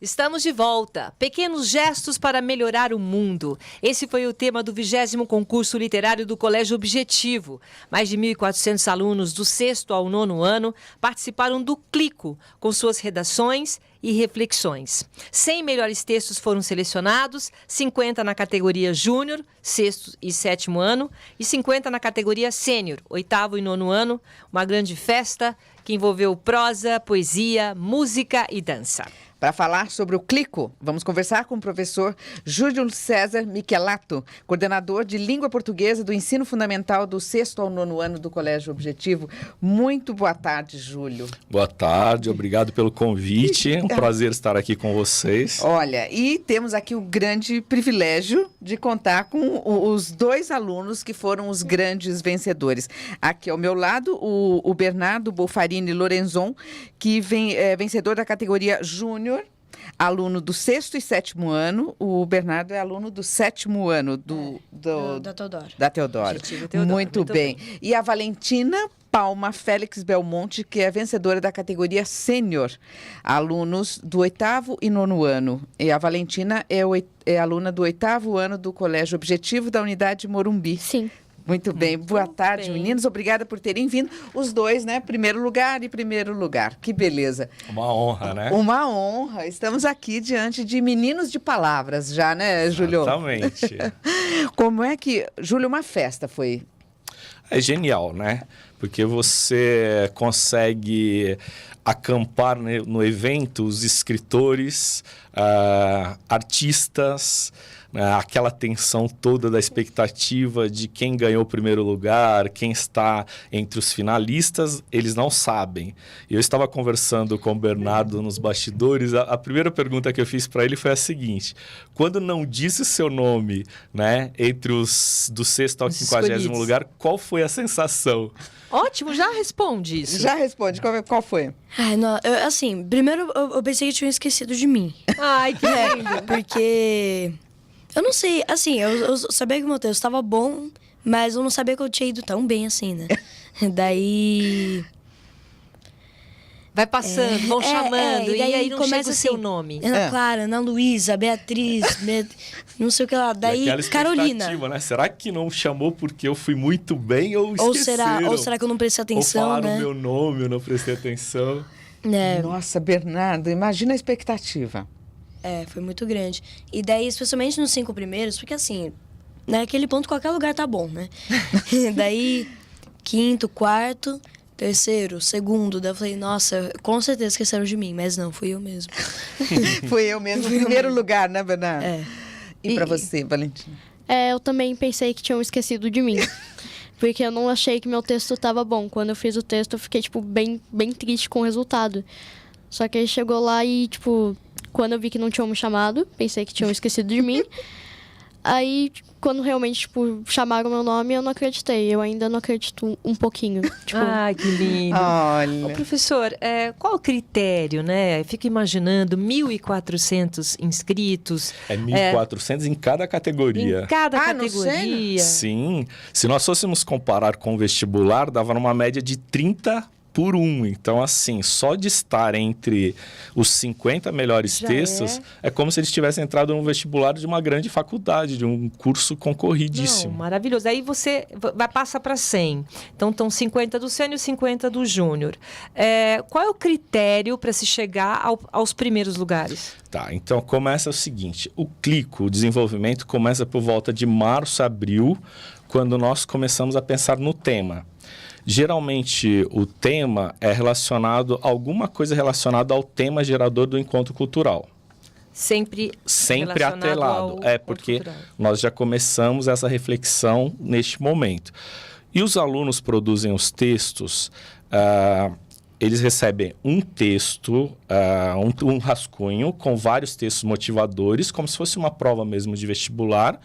Estamos de volta. Pequenos gestos para melhorar o mundo. Esse foi o tema do 20º concurso literário do Colégio Objetivo. Mais de 1.400 alunos do 6º ao 9º ano participaram do Clico, com suas redações e reflexões. 100 melhores textos foram selecionados, 50 na categoria Júnior, 6º e 7º ano, e 50 na categoria Sênior, 8º e 9º ano. Uma grande festa que envolveu prosa, poesia, música e dança. Para falar sobre o Clico, vamos conversar com o professor Júlio César Michelato, coordenador de Língua Portuguesa do Ensino Fundamental do 6º ao 9º ano do Colégio Objetivo. Muito boa tarde, Júlio. Boa tarde, obrigado pelo convite. Um prazer estar aqui com vocês. Olha, e temos aqui o grande privilégio de contar com os dois alunos que foram os grandes vencedores. Aqui ao meu lado, o Bernardo Bolfarini Lorenzon, que é vencedor da categoria Júnior, aluno do 6º e 7º ano. O Bernardo é aluno do 7º ano da Teodoro. Da Teodoro. Muito bem. E a Valentina Palma Félix Belmonte, que é vencedora da categoria Sênior, alunos do 8º e 9º ano. E a Valentina é aluna do 8º ano do Colégio Objetivo da Unidade Morumbi. Sim. Muito bem. Boa tarde, meninos. Obrigada por terem vindo. Os dois, né? Primeiro lugar e primeiro lugar. Que beleza. Uma honra, né? Uma honra. Estamos aqui diante de meninos de palavras já, né, Júlio? Exatamente. Como é que... Júlio, uma festa foi... É genial, né? Porque você consegue acampar no evento os escritores, artistas, aquela tensão toda da expectativa de quem ganhou o primeiro lugar, quem está entre os finalistas, eles não sabem. Eu estava conversando com o Bernardo nos bastidores, a primeira pergunta que eu fiz para ele foi a seguinte: quando não disse o seu nome, né, entre os do 6º ao 50º lugar, qual foi a sensação? Ótimo, já responde isso. Já responde. Qual foi? Ai, não, primeiro eu pensei que tinham esquecido de mim. Ai, que lindo. Porque... Eu não sei, assim, eu sabia que o meu texto estava bom, mas eu não sabia que eu tinha ido tão bem assim, né? Daí... Vai passando, vão chamando, e aí não chega o seu assim, nome. Ana Clara, Ana Luísa, Beatriz, não sei o que lá. Daí, Carolina. Né? Será que não chamou porque eu fui muito bem ou esqueceram? Ou será que eu não prestei atenção, ou falaram né? o meu nome, eu não prestei atenção. Nossa, Bernardo, imagina a expectativa. Foi muito grande. E daí, especialmente nos 5 primeiros, porque assim, naquele ponto qualquer lugar tá bom, né? Daí, 5º, 4º, 3º, 2º, daí eu falei, nossa, com certeza esqueceram de mim, mas não, fui eu mesmo. Fui eu mesmo, no primeiro lugar, né, Bernardo? E pra você, Valentina? Eu também pensei que tinham esquecido de mim. Porque eu não achei que meu texto estava bom. Quando eu fiz o texto, eu fiquei, bem triste com o resultado. Só que aí chegou lá e, quando eu vi que não tinham me chamado, pensei que tinham esquecido de mim. Aí, quando realmente, chamaram meu nome, eu não acreditei. Eu ainda não acredito um pouquinho. Ai, que lindo. Olha. Ô, professor, qual o critério, né? Fico imaginando 1.400 inscritos. 1.400 em cada categoria. Em cada no categoria. Sim. Se nós fôssemos comparar com o vestibular, dava numa média de 30 por 1. Então, assim, só de estar entre os 50 melhores textos, é como se eles tivessem entrado no vestibular de uma grande faculdade, de um curso concorridíssimo. Não, maravilhoso. Aí você passa para 100. Então, estão 50 do sênior e 50 do júnior. Qual é o critério para se chegar aos primeiros lugares? Tá, então começa o seguinte: o Clico, o desenvolvimento, começa por volta de março, abril, quando nós começamos a pensar no tema. Geralmente, o tema é relacionado a alguma coisa relacionada ao tema gerador do encontro cultural. Sempre atrelado. Porque nós já começamos essa reflexão neste momento. E os alunos produzem os textos, eles recebem um texto, um rascunho com vários textos motivadores, como se fosse uma prova mesmo de vestibular,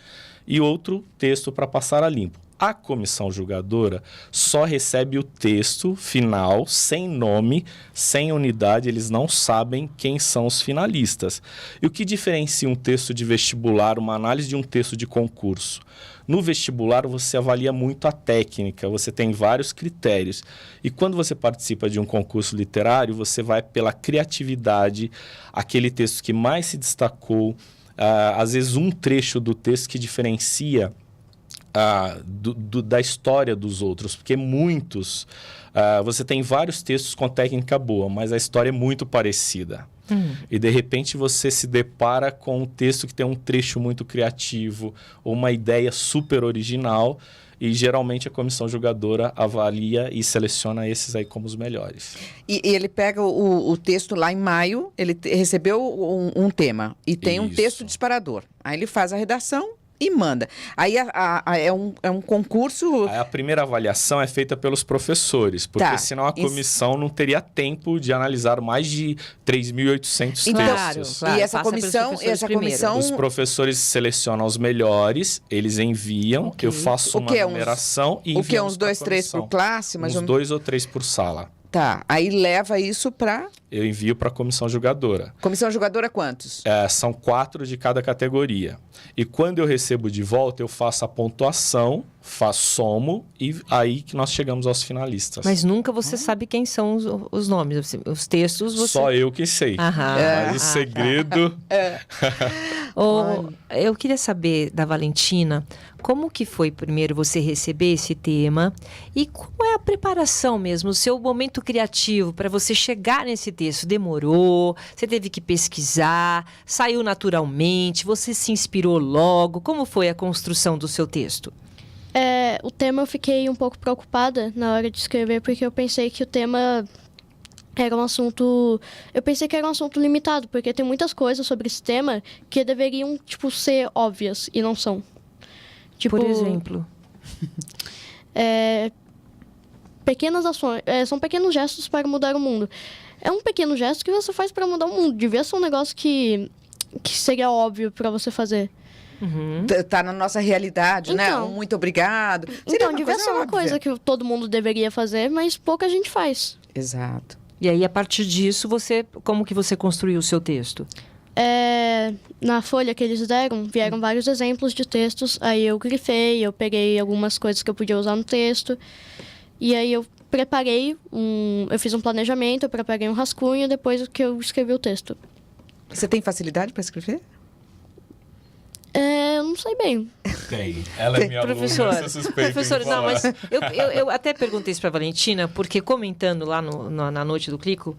e outro texto para passar a limpo. A comissão julgadora só recebe o texto final, sem nome, sem unidade, eles não sabem quem são os finalistas. E o que diferencia um texto de vestibular, uma análise de um texto de concurso? No vestibular, você avalia muito a técnica, você tem vários critérios. E quando você participa de um concurso literário, você vai pela criatividade, aquele texto que mais se destacou, às vezes um trecho do texto que diferencia da história dos outros, porque muitos... você tem vários textos com técnica boa, mas a história é muito parecida. E, de repente, você se depara com um texto que tem um trecho muito criativo ou uma ideia super original e, geralmente, a comissão julgadora avalia e seleciona esses aí como os melhores. E ele pega o texto lá em maio, ele recebeu um tema e tem um Isso. texto disparador. Aí ele faz a redação e manda. Aí é um concurso... Aí a primeira avaliação é feita pelos professores, porque Tá. senão a comissão não teria tempo de analisar mais de 3.800 Claro, textos. claro. E essa passa pelos comissão, professores primeiro. Os professores selecionam os melhores, eles enviam, Ok. eu faço O uma que é numeração e O que é enviamos uns pra 2, 3 comissão. por classe? Mas Uns 2 ou 3 por sala. Tá, aí leva isso para... Eu envio para a comissão julgadora. Comissão julgadora quantos? São 4 de cada categoria. E quando eu recebo de volta, eu faço a pontuação, somo, e aí que nós chegamos aos finalistas. Mas nunca você sabe quem são os nomes, os textos. Você... Só eu que sei. Aham. Mas o segredo... Eu queria saber da Valentina, como que foi primeiro você receber esse tema e como é a preparação mesmo, o seu momento criativo para você chegar nesse texto? Demorou? Você teve que pesquisar? Saiu naturalmente? Você se inspirou logo? Como foi a construção do seu texto? O tema eu fiquei um pouco preocupada na hora de escrever, porque eu pensei que o tema era um assunto... Eu pensei que era um assunto limitado, porque tem muitas coisas sobre esse tema que deveriam, ser óbvias e não são. Por exemplo? Pequenas ações... são pequenos gestos para mudar o mundo. É um pequeno gesto que você faz para mudar o mundo. Devia ser um negócio que seria óbvio para você fazer. Tá na nossa realidade, né? Então. Muito obrigado. Seria Então, uma devia coisa ser uma óbvia. coisa que todo mundo deveria fazer, mas pouca gente faz. Exato. E aí, a partir disso, como que você construiu o seu texto? Na folha que eles deram, vieram vários exemplos de textos. Aí eu grifei, eu peguei algumas coisas que eu podia usar no texto. E aí eu preparei eu fiz um planejamento, eu preparei um rascunho depois que eu escrevi o texto. Você tem facilidade para escrever? Eu não sei bem. Tem. Ela é minha Professora, aluna, eu sou suspeita em professora, não, falar. mas eu até perguntei isso para Valentina, porque comentando lá na noite do Clico,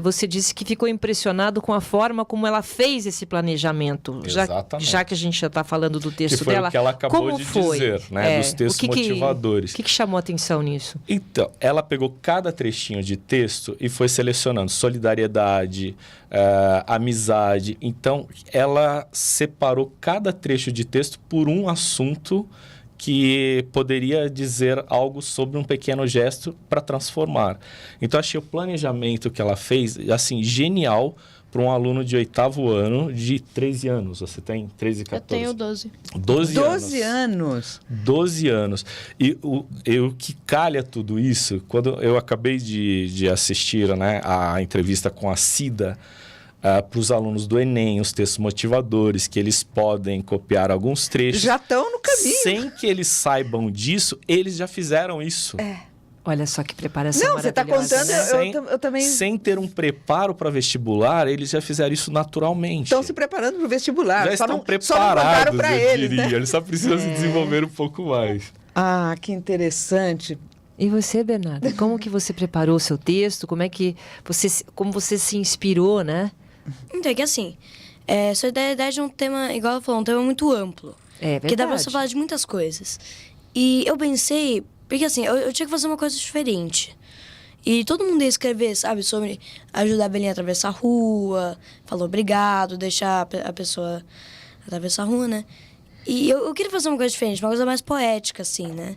você disse que ficou impressionado com a forma como ela fez esse planejamento. Exatamente. Já que a gente já está falando do texto Que foi dela. o que ela acabou como de foi? dizer, né? Dos textos motivadores. O que chamou a atenção nisso? Então, ela pegou cada trechinho de texto e foi selecionando solidariedade, amizade. Então, ela separou cada trecho de texto por um assunto que poderia dizer algo sobre um pequeno gesto para transformar. Então, achei o planejamento que ela fez, assim, genial para um aluno de 8º ano, de 13 anos. Você tem 13, 14? Eu tenho 12. 12 anos. 12 anos. 12 anos. E o que calha tudo isso, quando eu acabei de assistir, né, a entrevista com a Cida, para os alunos do Enem, os textos motivadores, que eles podem copiar alguns trechos. Já estão no caminho. Sem que eles saibam disso, eles já fizeram isso. Olha só que preparação Não, você está maravilhosa, contando, né? eu também... Sem ter um preparo para vestibular, eles já fizeram isso naturalmente. Estão se preparando para o vestibular. Já só estão não, só não preparados, contaram para eu eles, diria. né? Eles só precisam se desenvolver um pouco mais. Ah, que interessante. E você, Bernardo, como que você preparou o seu texto? Como você se inspirou, né? Então, é que assim, solidariedade é um tema, igual ela falou, um tema muito amplo. É verdade. Que dá pra você falar de muitas coisas. E eu pensei, porque assim, eu tinha que fazer uma coisa diferente. E todo mundo ia escrever, sabe, sobre ajudar a Belinha a atravessar a rua, falar obrigado, deixar a pessoa atravessar a rua, né? E eu queria fazer uma coisa diferente, uma coisa mais poética, assim, né?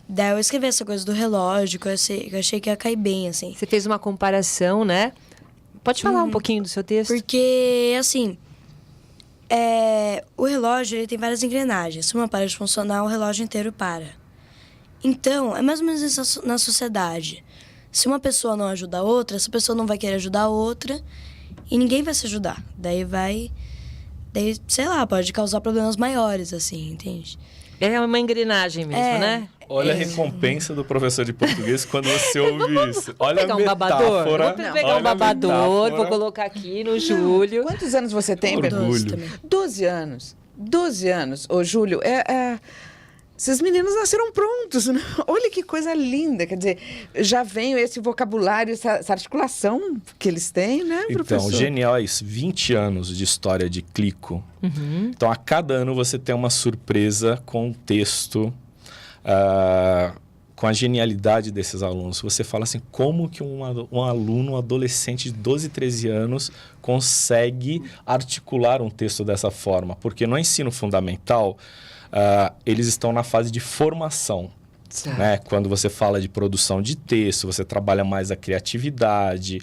Daí eu escrevi essa coisa do relógio, que eu achei que ia cair bem, assim. Você fez uma comparação, né? Pode falar um pouquinho do seu texto? Porque, assim, o relógio ele tem várias engrenagens. Se uma para de funcionar, o relógio inteiro para. Então, é mais ou menos isso na sociedade. Se uma pessoa não ajuda a outra, essa pessoa não vai querer ajudar a outra e ninguém vai se ajudar. Daí, sei lá, pode causar problemas maiores, assim, entende? É uma engrenagem mesmo, né? Olha a recompensa do professor de português quando você ouve isso. Olha Pegar a um babador. metáfora. Vou pegar olha um a babador, metáfora. vou colocar aqui no Júlio. Quantos anos você tem, Orgulho. Bernardo? 12 também. 12 anos. 12 anos. Ô, Júlio, esses meninos nasceram prontos, né? Olha que coisa linda. Quer dizer, já vem esse vocabulário, essa articulação que eles têm, né, professor? Então, genial é isso. 20 anos de história de Clico. Então, a cada ano você tem uma surpresa com o texto, com a genialidade desses alunos. Você fala assim, como que um aluno, um adolescente de 12, 13 anos consegue articular um texto dessa forma? Porque no ensino fundamental, eles estão na fase de formação. Né? Quando você fala de produção de texto, você trabalha mais a criatividade,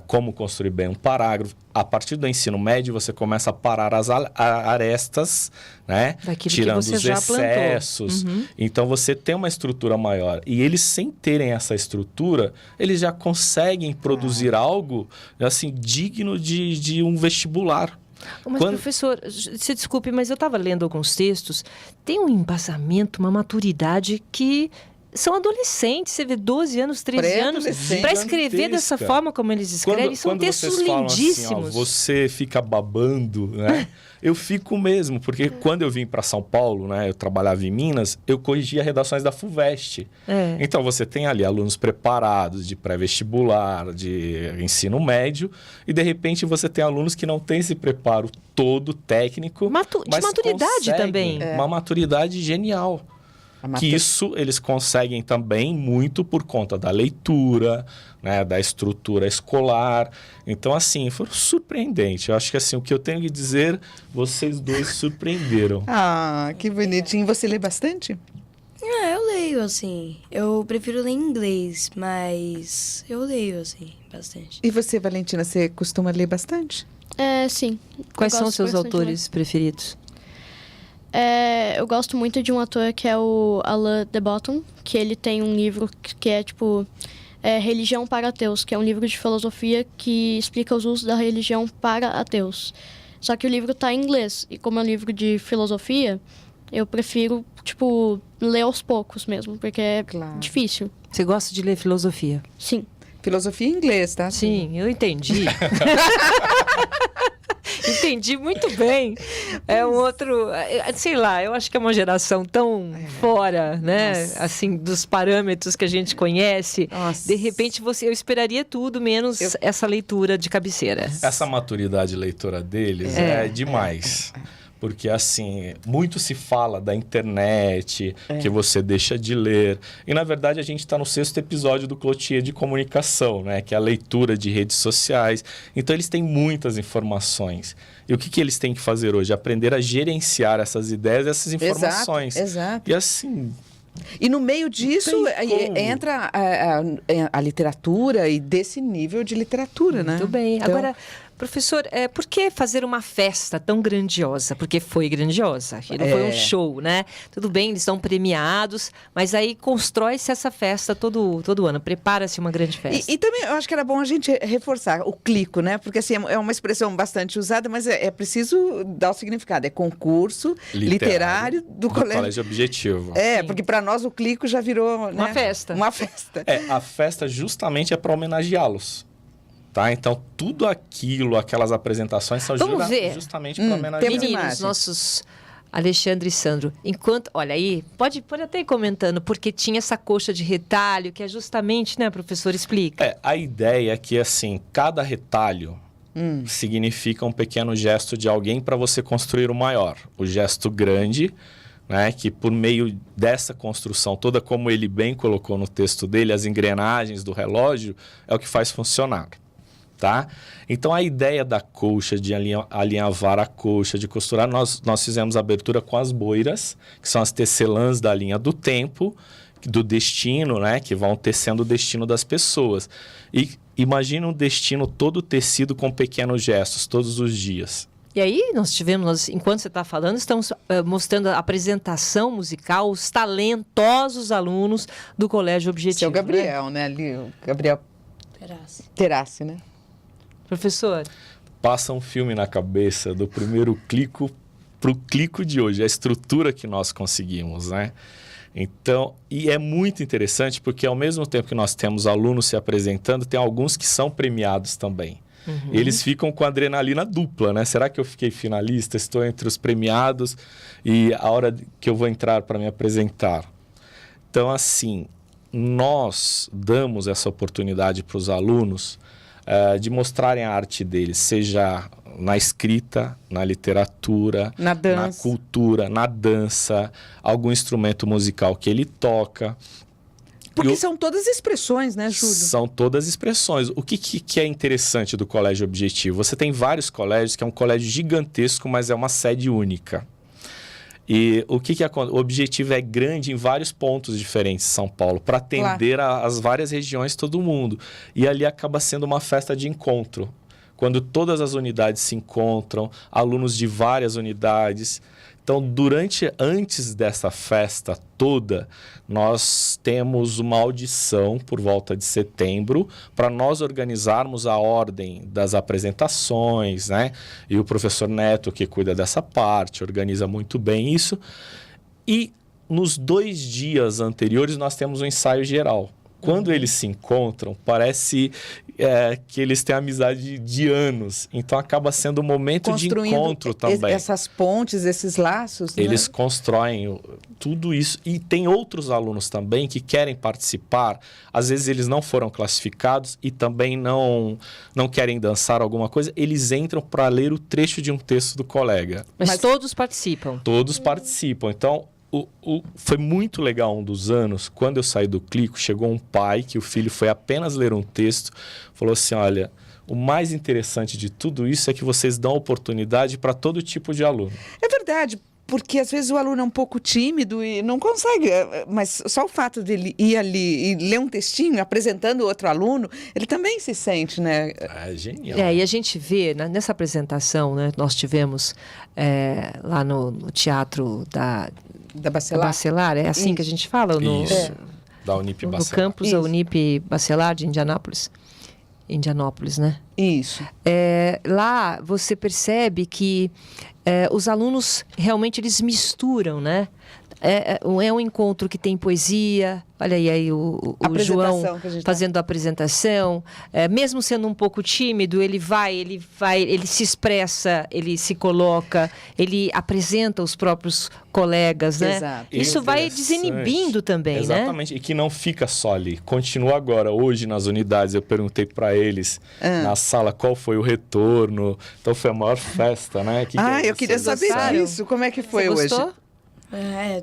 como construir bem um parágrafo. A partir do ensino médio, você começa a parar as arestas, né? Tirando que você os já excessos. plantou. Então, você tem uma estrutura maior. E eles, sem terem essa estrutura, eles já conseguem produzir algo assim, digno de um vestibular. Mas, professor, se desculpe, mas eu estava lendo alguns textos, tem um embasamento, uma maturidade que são adolescentes, você vê 12 anos, 13 anos, para escrever dessa forma como eles escrevem, são textos lindíssimos. Assim, você fica babando, né? Eu fico mesmo, porque quando eu vim para São Paulo, né, eu trabalhava em Minas, eu corrigia redações da FUVEST. Então, você tem ali alunos preparados de pré-vestibular, de ensino médio, e de repente você tem alunos que não têm esse preparo todo técnico, de maturidade também. Uma maturidade genial. Que isso eles conseguem também muito por conta da leitura, né, da estrutura escolar. Então, assim, foi surpreendente. Eu acho que, assim, o que eu tenho que dizer, vocês dois surpreenderam. Ah, que bonitinho. Você lê bastante? Eu leio, assim. Eu prefiro ler em inglês, mas eu leio, assim, bastante. E você, Valentina, você costuma ler bastante? Sim. Quais Eu são gosto seus bastante de autores preferidos? Eu gosto muito de um ator que é o Alain de Botton, que ele tem um livro que é, tipo, Religião para Ateus, que é um livro de filosofia que explica os usos da religião para ateus. Só que o livro está em inglês, e como é um livro de filosofia, eu prefiro, tipo, ler aos poucos mesmo, porque é difícil. Você gosta de ler filosofia? Sim. Filosofia em inglês, tá? Sim, eu entendi. Entendi muito bem. É um outro, sei lá, eu acho que é uma geração tão fora, né? Nossa. Assim, dos parâmetros que a gente conhece. Nossa. De repente, eu esperaria tudo menos essa leitura de cabeceira. Essa maturidade leitora deles é demais. Porque, assim, muito se fala da internet, que você deixa de ler. E, na verdade, a gente está no 6º episódio do Cloutier de comunicação, né? Que é a leitura de redes sociais. Então, eles têm muitas informações. E o que eles têm que fazer hoje? Aprender a gerenciar essas ideias, essas informações. Exato. E, assim... E no meio disso entra a literatura e desse nível de literatura, né? Muito bem. Então, Agora, professor, por que fazer uma festa tão grandiosa? Porque foi grandiosa. Não foi um show, né? Tudo bem, eles estão premiados, mas aí constrói-se essa festa todo ano. Prepara-se uma grande festa. E também eu acho que era bom a gente reforçar o clico, né? Porque assim, é uma expressão bastante usada, mas é preciso dar o significado. É concurso literário do colégio Objetivo. Porque para nós o clico já virou Uma festa. Uma festa. A festa justamente é para homenageá-los. Tá? Então, tudo aquilo, aquelas apresentações são justamente para homenagear. Meninos, nossos Alexandre e Sandro, olha aí, pode até ir comentando, porque tinha essa coxa de retalho, que é justamente, né, professor, explica. A ideia é que, assim, cada retalho significa um pequeno gesto de alguém para você construir o maior. O gesto grande, né, que por meio dessa construção toda, como ele bem colocou no texto dele, as engrenagens do relógio, é o que faz funcionar. Tá? Então, a ideia da colcha, de alinhavar a colcha, de costurar, nós fizemos a abertura com as boiras, que são as tecelãs da linha do tempo, do destino, né? Que vão tecendo o destino das pessoas. E imagina um destino todo tecido com pequenos gestos, todos os dias. E aí enquanto você está falando, estamos mostrando a apresentação musical, os talentosos alunos do Colégio Objetivo. Esse é o Gabriel, né? Ali, o Gabriel Terassi, né? Professor? Passa um filme na cabeça do primeiro clico para o clico de hoje, a estrutura que nós conseguimos, né? Então, e é muito interessante porque ao mesmo tempo que nós temos alunos se apresentando, tem alguns que são premiados também. Eles ficam com adrenalina dupla, né? Será que eu fiquei finalista? Estou entre os premiados e a hora que eu vou entrar para me apresentar. Então, assim, nós damos essa oportunidade para os alunos de mostrarem a arte deles, seja na escrita, na literatura, na dança, na cultura, na dança, algum instrumento musical que ele toca. Porque são todas expressões, né, Júlio? São todas expressões. O que é interessante do Colégio Objetivo? Você tem vários colégios, que é um colégio gigantesco, mas é uma sede única. E o que acontece? O Objetivo é grande em vários pontos diferentes de São Paulo, para atender as várias regiões, todo mundo. E ali acaba sendo uma festa de encontro. Quando todas as unidades se encontram, alunos de várias unidades. Então, antes dessa festa toda, nós temos uma audição por volta de setembro para nós organizarmos a ordem das apresentações, né? E o professor Neto, que cuida dessa parte, organiza muito bem isso. E nos 2 dias anteriores, nós temos um ensaio geral. Quando eles se encontram, parece que eles têm amizade de anos. Então, acaba sendo um momento de encontro também. Essas pontes, esses laços, Eles né? constroem tudo isso. E tem outros alunos também que querem participar. Às vezes, eles não foram classificados e também não querem dançar alguma coisa. Eles entram para ler o trecho de um texto do colega. Mas todos participam? Todos participam. Então, foi muito legal um dos anos, quando eu saí do Clico, chegou um pai que o filho foi apenas ler um texto, falou assim, olha, o mais interessante de tudo isso é que vocês dão oportunidade para todo tipo de aluno. É verdade, porque às vezes o aluno é um pouco tímido e não consegue, mas só o fato dele ir ali e ler um textinho apresentando outro aluno, ele também se sente, né? É genial. E a gente vê, nessa apresentação, né, nós tivemos lá no teatro da Bacelar, é assim Isso. que a gente fala? Isso, da Unip No Bacelar. campus da Unip Bacelar de Indianópolis, né? Isso. Lá você percebe que os alunos realmente eles misturam, né? É um encontro que tem poesia. Olha aí o João fazendo a apresentação. Mesmo sendo um pouco tímido, ele se expressa, ele se coloca, ele apresenta os próprios colegas, né? Exato. Isso vai desinibindo também, Exatamente. né? E que não fica só ali. Continua agora. Hoje, nas unidades, eu perguntei para eles, na sala, qual foi o retorno. Então, foi a maior festa, né? Eu queria saber disso. Como é que foi Você hoje? gostou?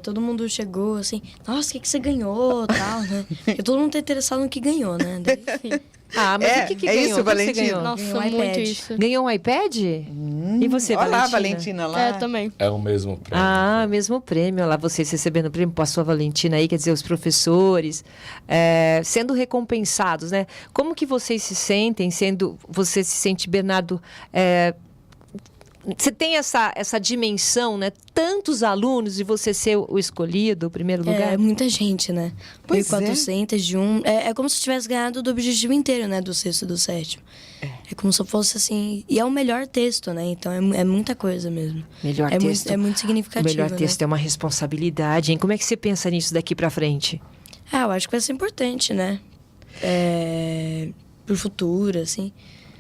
Todo mundo chegou assim, nossa, o que você ganhou, tal, né? Porque todo mundo tá interessado no que ganhou, né? Daí, enfim. Mas o que ganhou? Isso, O que Valentina? você ganhou? Nossa, Ganhou um muito iPad. isso. Ganhou um iPad? E você, Olha lá, Valentina? Valentina, lá. Também. É o mesmo prêmio. Mesmo prêmio. Lá vocês recebendo o prêmio, passou a Valentina aí, quer dizer, os professores sendo recompensados, né? Como que vocês se sentem você se sente, Bernardo, você tem essa dimensão, né? Tantos alunos e você ser o escolhido, o primeiro lugar? É muita gente, né? Pois 1.400 de um. É como se eu tivesse ganhado do objetivo inteiro, né? Do 6º e do 7º. É como se eu fosse assim. E é o melhor texto, né? Então é muita coisa mesmo. Melhor texto. É muito significativo. O melhor texto é uma responsabilidade, hein? Como é que você pensa nisso daqui pra frente? Eu acho que vai ser importante, né? Pro futuro, assim.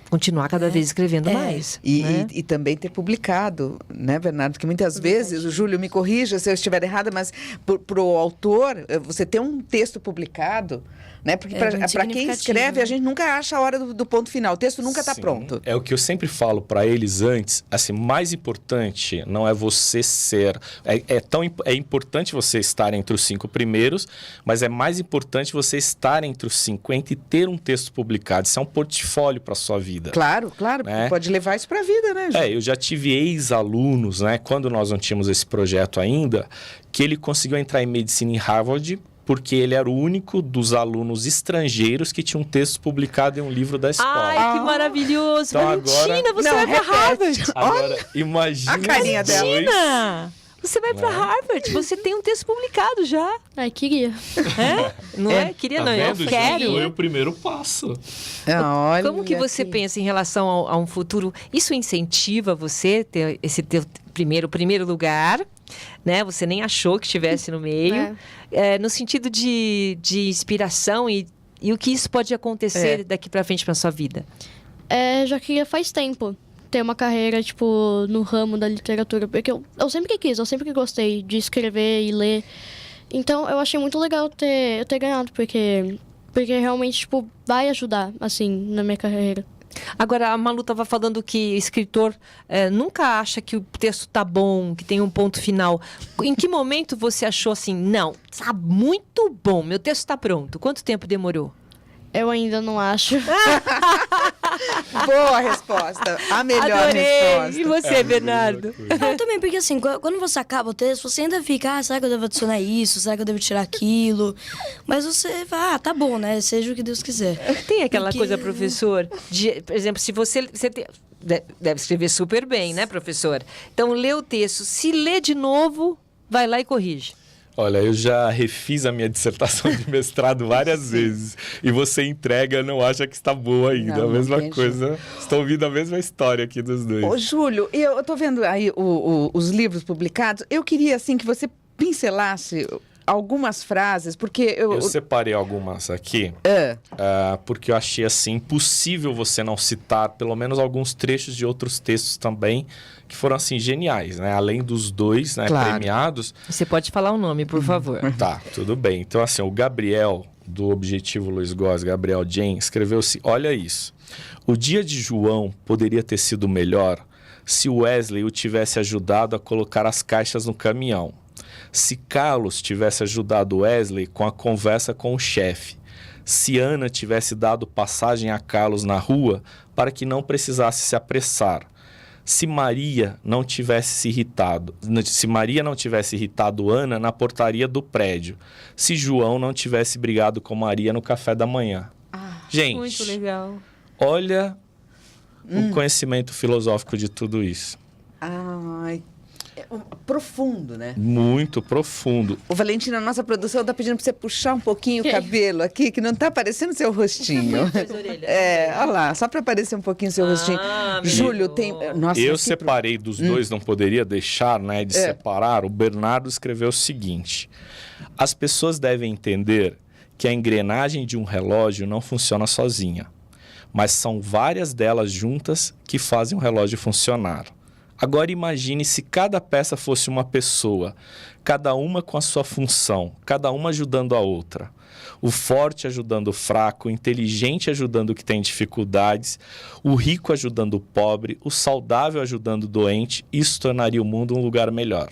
Continuar cada vez escrevendo mais. Né? E também ter publicado, né, Bernardo? Porque muitas vezes, o Júlio me corrija se eu estiver errada, mas para o autor, você ter um texto publicado, né? Porque para quem escreve, né? a gente nunca acha a hora do ponto final. O texto nunca está Sim, pronto. É o que eu sempre falo para eles antes, assim, mais importante não é você ser... É importante você estar entre os 5 primeiros, mas é mais importante você estar entre os 50 e ter um texto publicado. Isso é um portfólio para sua vida. Claro, Né? pode levar isso para a vida, né, Júlio? Eu já tive ex-alunos, né, quando nós não tínhamos esse projeto ainda, que ele conseguiu entrar em medicina em Harvard porque ele era o único dos alunos estrangeiros que tinha um texto publicado em um livro da escola. Ai, que maravilhoso. Então, Valentina, agora- você Não, vai pra repete. Harvard. Agora, imagina a carinha os dela. dois. Valentina, você vai pra Harvard. Você tem um texto publicado já. Ai, queria. É? Não é? Queria Tá não, eu vendo, gente? quero. Foi o primeiro passo. Olha Como que você pensa em relação a um futuro? Isso incentiva você ter esse teu primeiro lugar, né? Você nem achou que estivesse no meio. No sentido de inspiração e o que isso pode acontecer daqui pra frente pra sua vida. Já queria faz tempo ter uma carreira, tipo, no ramo da literatura. Porque eu sempre quis, eu sempre gostei de escrever e ler. Então, eu achei muito legal eu ter ganhado, porque realmente, tipo, vai ajudar, assim, na minha carreira. Agora, a Malu estava falando que escritor nunca acha que o texto tá bom, que tem um ponto final. Em que momento você achou assim, não, tá muito bom, meu texto tá pronto? Quanto tempo demorou? Eu ainda não acho. Boa resposta. A melhor Adorei! resposta. E você, Bernardo? Eu também, porque assim, quando você acaba o texto, você ainda fica, será que eu devo adicionar isso? Será que eu devo tirar aquilo? Mas você vai, tá bom, né? Seja o que Deus quiser. Tem aquela Porque- coisa, professor, por exemplo, se você deve escrever super bem, né, professor? Então, lê o texto. Se lê de novo, vai lá e corrige. Olha, eu já refiz a minha dissertação de mestrado várias vezes. E você entrega, não acha que está boa ainda. Não, a mesma não tem coisa. Estou ouvindo a mesma história aqui dos dois. Ô, Júlio, eu tô vendo aí os livros publicados. Eu queria, assim, que você pincelasse algumas frases, porque Eu separei algumas aqui, porque eu achei assim impossível você não citar pelo menos alguns trechos de outros textos também que foram assim geniais, né? Além dos dois, né, Claro. premiados. Você pode falar o nome, por favor. Tá, tudo bem. Então assim, o Gabriel do Objetivo Luiz Góes, Gabriel Jen, escreveu assim: olha isso. O dia de João poderia ter sido melhor se Wesley o tivesse ajudado a colocar as caixas no caminhão. Se Carlos tivesse ajudado Wesley com a conversa com o chefe. Se Ana tivesse dado passagem a Carlos na rua para que não precisasse se apressar. Se Maria não tivesse irritado Ana na portaria do prédio. Se João não tivesse brigado com Maria no café da manhã. Gente, Muito legal. olha o conhecimento filosófico de tudo isso. Ai, profundo, né? Muito profundo. O Valentina, a nossa produção tá pedindo pra você puxar um pouquinho o cabelo aqui, que não tá aparecendo seu rostinho. Olha lá, só pra aparecer um pouquinho seu rostinho. meu Júlio, Deus. tem... Nossa, Eu que separei dos dois, não poderia deixar, né, de separar. O Bernardo escreveu o seguinte: as pessoas devem entender que a engrenagem de um relógio não funciona sozinha, mas são várias delas juntas que fazem o relógio funcionar. Agora imagine se cada peça fosse uma pessoa, cada uma com a sua função, cada uma ajudando a outra. O forte ajudando o fraco, o inteligente ajudando o que tem dificuldades, o rico ajudando o pobre, o saudável ajudando o doente. Isso tornaria o mundo um lugar melhor.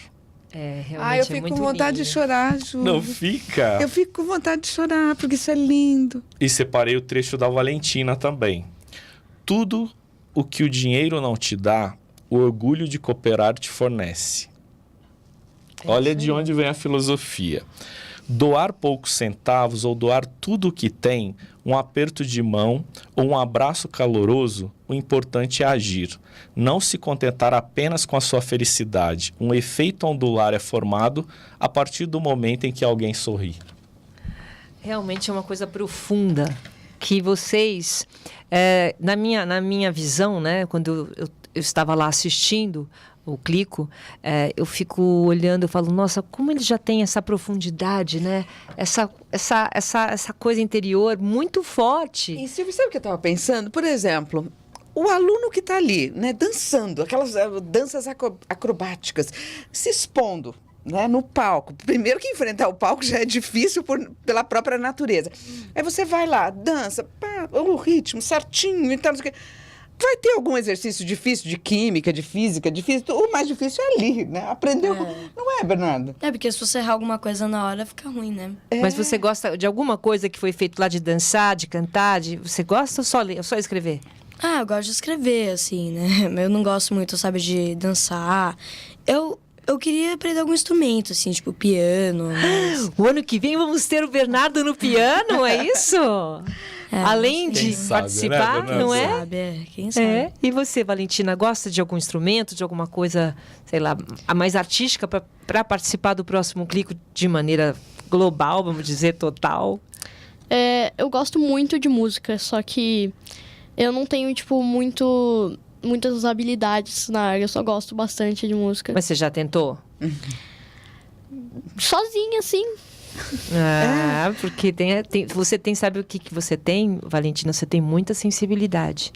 Realmente eu fico muito com vontade lindo. de chorar, Júlio. Não fica? Eu fico com vontade de chorar, porque isso é lindo. E separei o trecho da Valentina também. Tudo o que o dinheiro não te dá, o orgulho de cooperar te fornece. Olha de onde vem a filosofia. Doar poucos centavos ou doar tudo o que tem, um aperto de mão ou um abraço caloroso, o importante é agir. Não se contentar apenas com a sua felicidade. Um efeito ondular é formado a partir do momento em que alguém sorri. Realmente é uma coisa profunda que vocês, na minha visão, né, quando eu estava lá assistindo o Clico, eu fico olhando, eu falo, nossa, como ele já tem essa profundidade, né? Essa coisa interior muito forte. E Silvio, sabe o que eu estava pensando? Por exemplo, o aluno que está ali, né, dançando, aquelas danças acrobáticas, se expondo, né, no palco. Primeiro que enfrentar o palco já é difícil pela própria natureza. Aí você vai lá, dança, pá, o ritmo certinho e tal, não sei o quê. Vai ter algum exercício difícil de química, de física, difícil. O mais difícil é ali, né? Aprender. Não é, Bernardo? Porque se você errar alguma coisa na hora, fica ruim, né? Mas você gosta de alguma coisa que foi feito lá de dançar, de cantar? Você gosta ou só ler, ou só escrever? Eu gosto de escrever, assim, né? Eu não gosto muito, sabe, de dançar. Eu eu queria aprender algum instrumento, assim, tipo piano. Mas... O ano que vem vamos ter o Bernardo no piano, é isso? Além de Quem sabe, participar, né, não Quem é? sabe, quem sabe. É. E você, Valentina, gosta de algum instrumento, de alguma coisa, sei lá, a mais artística para participar do próximo Clico de maneira global, vamos dizer, total? Eu gosto muito de música, só que eu não tenho, tipo, muitas habilidades na área. Eu só gosto bastante de música. Mas você já tentou? Sozinha, assim. Porque sabe o que você tem, Valentina? Você tem muita sensibilidade,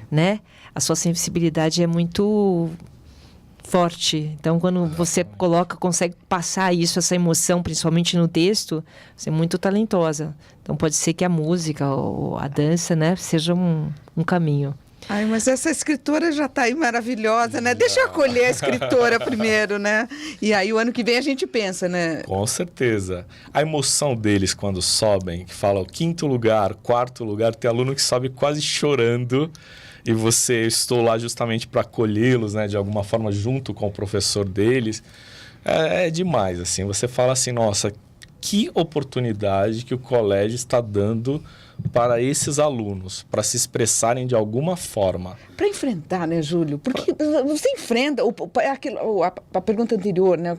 né? A sua sensibilidade é muito forte. Então, quando você consegue passar isso, essa emoção, principalmente no texto, você é muito talentosa. Então, pode ser que a música ou a dança, né, seja um caminho. Ai, mas essa escritora já está aí maravilhosa, né? Deixa eu acolher a escritora primeiro, né? E aí o ano que vem a gente pensa, né? Com certeza. A emoção deles quando sobem, que fala o 5º lugar, 4º lugar, tem aluno que sobe quase chorando e eu estou lá justamente para acolhê-los, né? De alguma forma junto com o professor deles. É demais, assim. Você fala assim, nossa, que oportunidade que o colégio está dando para esses alunos, para se expressarem de alguma forma. Para enfrentar, né, Júlio? Porque você enfrenta, a pergunta anterior, né?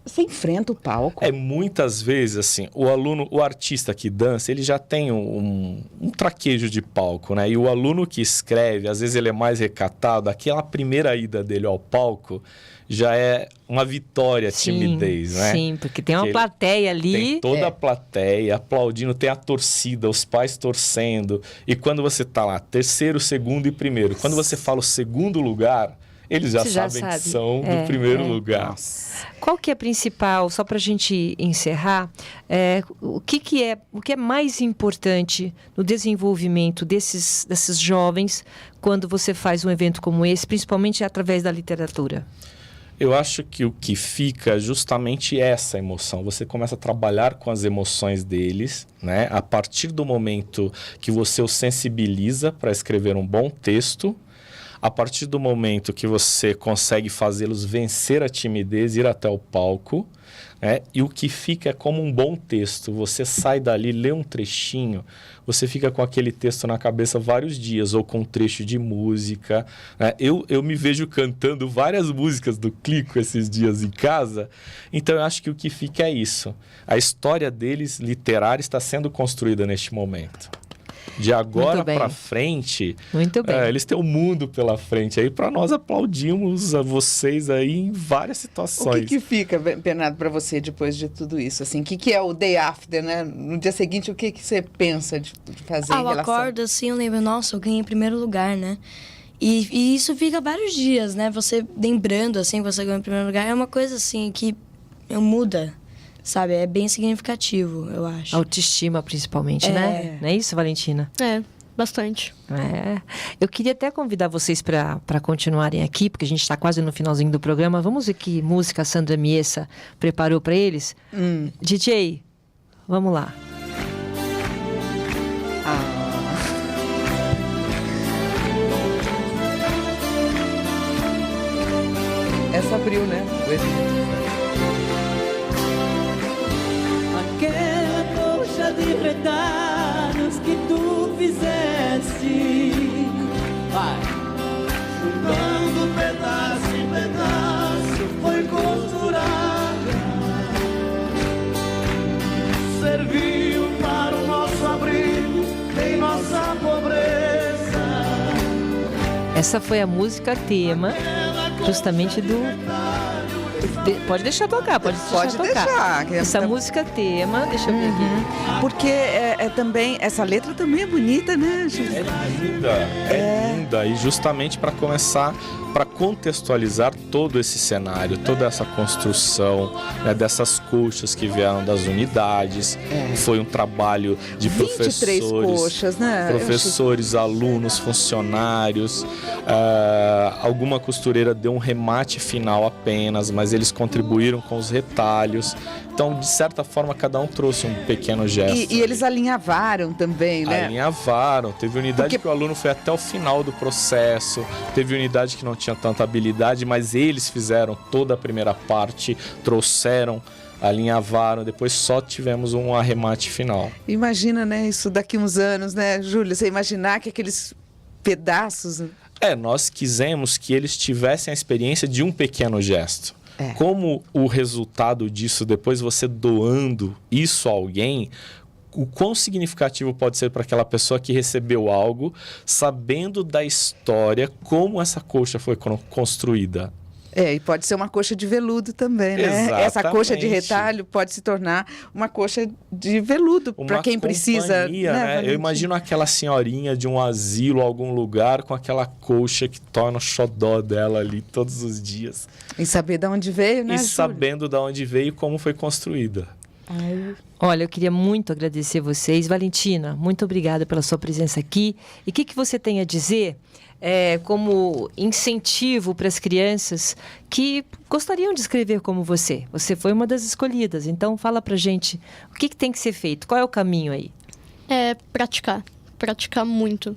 Você enfrenta o palco. Muitas vezes, assim, o artista que dança, ele já tem um traquejo de palco, né? E o aluno que escreve, às vezes ele é mais recatado, aquela primeira ida dele ao palco já é uma vitória, timidez, né? Sim, porque tem uma plateia ali. Tem toda a plateia aplaudindo, tem a torcida, os pais torcendo. E quando você tá lá, 3º, 2º e 1º, quando você fala o 2º lugar, eles já sabem que são do 1º lugar. Nossa. Qual que é a principal, só para a gente encerrar, o que é mais importante no desenvolvimento desses jovens quando você faz um evento como esse, principalmente através da literatura? Eu acho que o que fica é justamente essa emoção. Você começa a trabalhar com as emoções deles, né? A partir do momento que você os sensibiliza para escrever um bom texto, a partir do momento que você consegue fazê-los vencer a timidez, ir até o palco, né? E o que fica é como um bom texto. Você sai dali, lê um trechinho, você fica com aquele texto na cabeça vários dias, ou com um trecho de música, né? Eu me vejo cantando várias músicas do Clico esses dias em casa, então eu acho que o que fica é isso. A história deles literária está sendo construída neste momento. De agora para frente, muito bem. Eles têm o mundo pela frente. Aí para nós aplaudimos a vocês aí em várias situações. O que fica, Bernardo, para você depois de tudo isso? Assim, o que é o day after, né? No dia seguinte, o que você pensa de fazer em eu relação? acordo assim, eu lembro, nossa, eu ganhei em 1º lugar, né? E isso fica vários dias, né? Você lembrando, assim, que você ganhou em 1º lugar, é uma coisa, assim, que muda. Sabe, é bem significativo, eu acho. Autoestima, principalmente, né? Não é isso, Valentina? Bastante. Eu queria até convidar vocês para continuarem aqui, porque a gente está quase no finalzinho do programa. Vamos ver que música a Sandra Miessa preparou para eles? DJ, vamos lá. Essa abriu, né? Aquela coxa de retalhos que tu fizeste, vai juntando pedaço em pedaço, foi costurada, serviu para o nosso abrigo em nossa pobreza. Essa foi a música tema, justamente do... Pode deixar tocar, pode deixar. Essa música tema, deixa eu ver aqui. Porque também, essa letra também é bonita, né, Júlio? É linda. E justamente para começar, para contextualizar todo esse cenário, toda essa construção, né, dessas coxas que vieram das unidades. Foi um trabalho de 23 professores, coxas, né? Professores, alunos, funcionários. Alguma costureira deu um remate final apenas, mas eles contribuíram com os retalhos. Então, de certa forma, cada um trouxe um pequeno gesto. E eles alinhavaram também, né? Alinhavaram. Teve unidade que o aluno foi até o final do processo. Teve unidade que não tinha tanta habilidade, mas eles fizeram toda a primeira parte, trouxeram, alinhavaram. Depois só tivemos um arremate final. Imagina, né, isso daqui uns anos, né, Júlia? Você imaginar que aqueles pedaços... Nós quisemos que eles tivessem a experiência de um pequeno gesto. Como o resultado disso, depois você doando isso a alguém, o quão significativo pode ser para aquela pessoa que recebeu algo, sabendo da história, como essa coxa foi construída. E pode ser uma coxa de veludo também, né? Exatamente. Essa coxa de retalho pode se tornar uma coxa de veludo para quem precisa. Né? Eu imagino aquela senhorinha de um asilo, algum lugar, com aquela coxa que torna o xodó dela ali todos os dias. E saber de onde veio, né, E Júlia? sabendo de onde veio e como foi construída. Olha, eu queria muito agradecer vocês. Valentina, muito obrigada pela sua presença aqui. E o que você tem a dizer como incentivo para as crianças que gostariam de escrever como você? Você foi uma das escolhidas, então fala pra gente o que tem que ser feito, qual é o caminho aí? Praticar muito.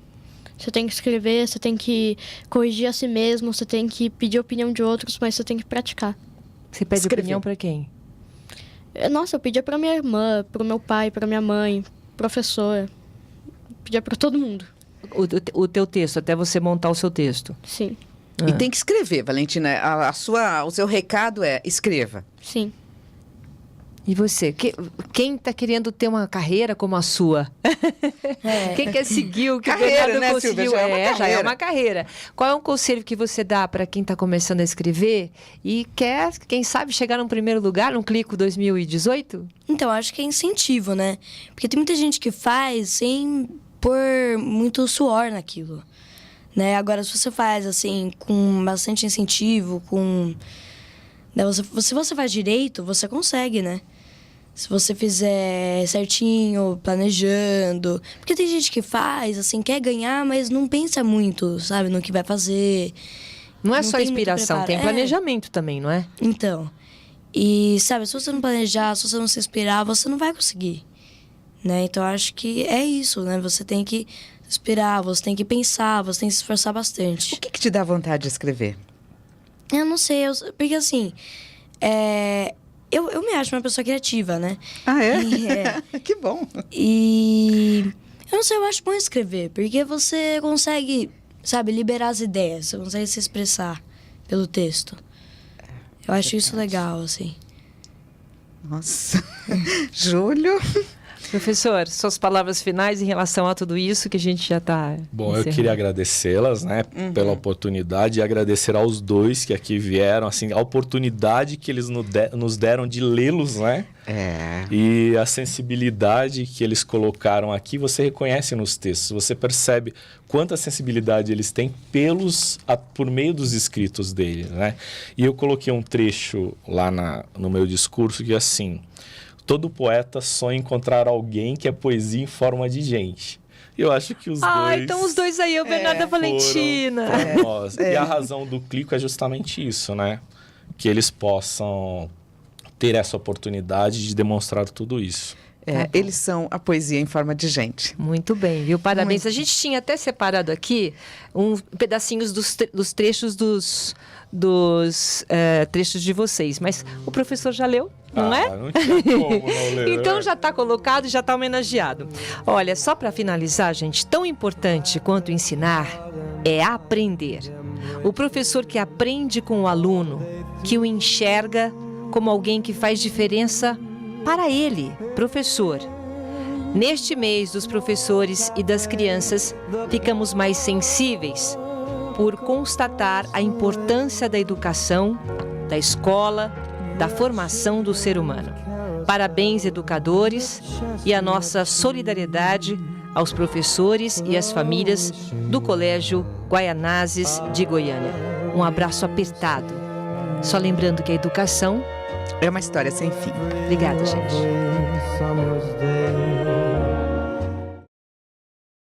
Você tem que escrever, você tem que corrigir a si mesmo, você tem que pedir a opinião de outros, mas você tem que praticar. Você pede opinião para quem? Nossa, eu pedia pra minha irmã, pro meu pai, pra minha mãe, professora. Pedia pra todo mundo. O teu texto, até você montar o seu texto. Sim. E tem que escrever, Valentina. O seu recado é escreva. Sim. E você? Quem está querendo ter uma carreira como a sua? Quem quer seguir o que Carreira, o Bernardo né, conseguiu? Silvia? Já é uma carreira. Qual é um conselho que você dá para quem está começando a escrever e quer, quem sabe, chegar no primeiro lugar, num Clico 2018? Então, acho que é incentivo, né? Porque tem muita gente que faz sem pôr muito suor naquilo, né? Agora, se você faz, assim, com bastante incentivo, né? Se você faz direito, você consegue, né? Se você fizer certinho, planejando. Porque tem gente que faz, assim, quer ganhar, mas não pensa muito, sabe? No que vai fazer. Não é Não só tem muito inspiração, preparo. tem planejamento também, não é? Então, e sabe, se você não planejar, se você não se inspirar, você não vai conseguir, né? Então, eu acho que é isso, né? Você tem que se inspirar, você tem que pensar, você tem que se esforçar bastante. O que te dá vontade de escrever? Eu não sei, porque assim, eu me acho uma pessoa criativa, né? Ah, é? E, Que bom. E eu não sei, eu acho bom escrever, porque você consegue, sabe, liberar as ideias, você consegue se expressar pelo texto. Eu acho isso legal, assim. Nossa. Júlio? Professor, suas palavras finais em relação a tudo isso que a gente já está Bom, eu queria agradecê-las, né, pela oportunidade e agradecer aos dois que aqui vieram, assim, a oportunidade que eles nos deram de lê-los, né? E a sensibilidade que eles colocaram aqui, você reconhece nos textos, você percebe quanta sensibilidade eles têm por meio dos escritos deles, né? E eu coloquei um trecho lá no meu discurso que é assim: todo poeta sonha encontrar alguém que é poesia em forma de gente. Eu acho que os dois... então os dois aí, o Bernardo e a Valentina. foram nós. E a razão do Clico é justamente isso, né? Que eles possam ter essa oportunidade de demonstrar tudo isso. Eles são a poesia em forma de gente. Muito bem, viu? Parabéns. A gente tinha até separado aqui pedacinhos dos trechos dos trechos de vocês, mas o professor já leu, não é? Não tinha como não ler. Então já está colocado e já está homenageado. Olha, só para finalizar, gente, tão importante quanto ensinar é aprender. O professor que aprende com o aluno, que o enxerga como alguém que faz diferença para ele, professor. Neste mês dos professores e das crianças, ficamos mais sensíveis por constatar a importância da educação, da escola, da formação do ser humano. Parabéns, educadores, e a nossa solidariedade aos professores e às famílias do Colégio Guaianazes de Goiânia. Um abraço apertado. Só lembrando que a educação É uma história sem fim. Obrigada, gente.